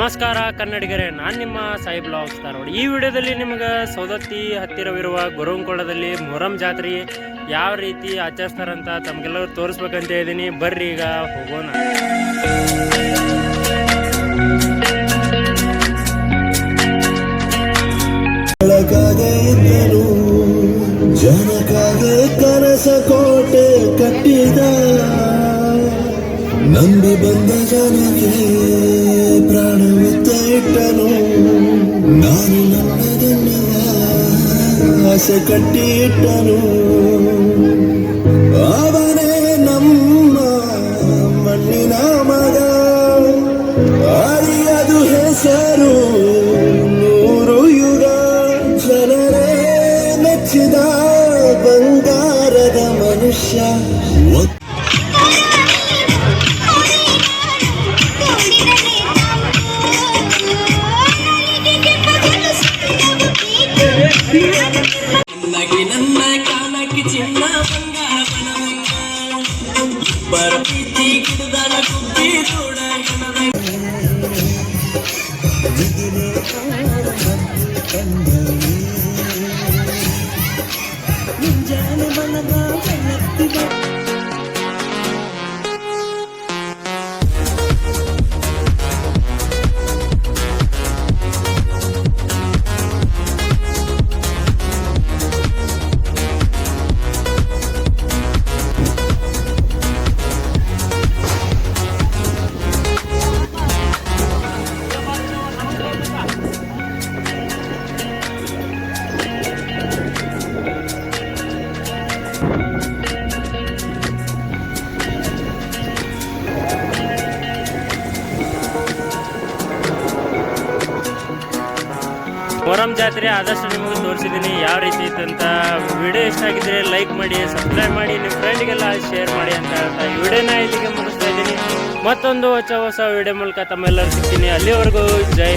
ನಮಸ್ಕಾರ ಕನ್ನಡಿಗರೇ, ನಾನು ನಿಮ್ಮ ಸಾಯಿ ಬ್ಲಾಗ್ಸ್ ಧಾರವಾಡ. ಈ ವಿಡಿಯೋದಲ್ಲಿ ನಿಮಗೆ ಸೌದತ್ತಿ ಹತ್ತಿರವಿರುವ ಗೊರವಂಕೊಳದಲ್ಲಿ ಮೊಹರಂ ಜಾತ್ರೆ ಯಾವ ರೀತಿ ಆಚರಿಸ್ತಾರಂತ ತಮಗೆಲ್ಲರೂ ತೋರಿಸ್ಬೇಕಂತ ಇದ್ದೀನಿ. ಬರ್ರಿ ಈಗ ಹೋಗೋಣ. ಜನಕಾಗೆ ಕನಸ ಕೋಟೆ ಕಟ್ಟಿದ ನಂಬಿ ಬಂದ ಜನಕ್ಕೆ ಪ್ರಾಣವಿತ್ತ ಇಟ್ಟನು. ನಾನು ನನ್ನದೆನ್ನುವ ಆಸೆ ಕಟ್ಟಿ ಇಟ್ಟನು. ಅವನೇ ನಮ್ಮ ಮಣ್ಣಿನ ಮಗ, ಅದು ಹೆಸರು ನೂರು ಯುಗ. ಜನರೇ ಮೆಚ್ಚಿದ ಬಂಗಾರದ ಮನುಷ್ಯ. ನನ್ನ ಕಾಲಕ್ಕೆ ಚಿನ್ನ ಬಂಗಾರ ಬರಪೀತಿ ಗಿಡದ ಕುಪ್ಪಿ ತೋಡ ಮುಂಜಾನೆ ಬಣ್ಣದ ಮೊಹರಂ ಜಾತ್ರೆ ಆದಷ್ಟು ನಿಮಗೆ ತೋರಿಸಿದ್ದೀನಿ ಯಾವ ರೀತಿ ಇತ್ತಂತ. ವಿಡಿಯೋ ಇಷ್ಟ ಆಗಿದ್ರೆ ಲೈಕ್ ಮಾಡಿ, ಸಬ್ಸ್ಕ್ರೈಬ್ ಮಾಡಿ, ನಿಮ್ಮ ಫ್ರೆಂಡ್ಗೆಲ್ಲ ಶೇರ್ ಮಾಡಿ ಅಂತ ಹೇಳ್ತಾ ಈ ವಿಡಿಯೋನ ಇಲ್ಲಿಗೆ ಮುಗಿಸ್ತಾ ಇದ್ದೀನಿ. ಮತ್ತೊಂದು ಹೊಸ ವಿಡಿಯೋ ಮೂಲಕ ತಮ್ಮೆಲ್ಲರೂ ಸಿಗ್ತೀನಿ. ಅಲ್ಲಿವರೆಗೂ ಜೈ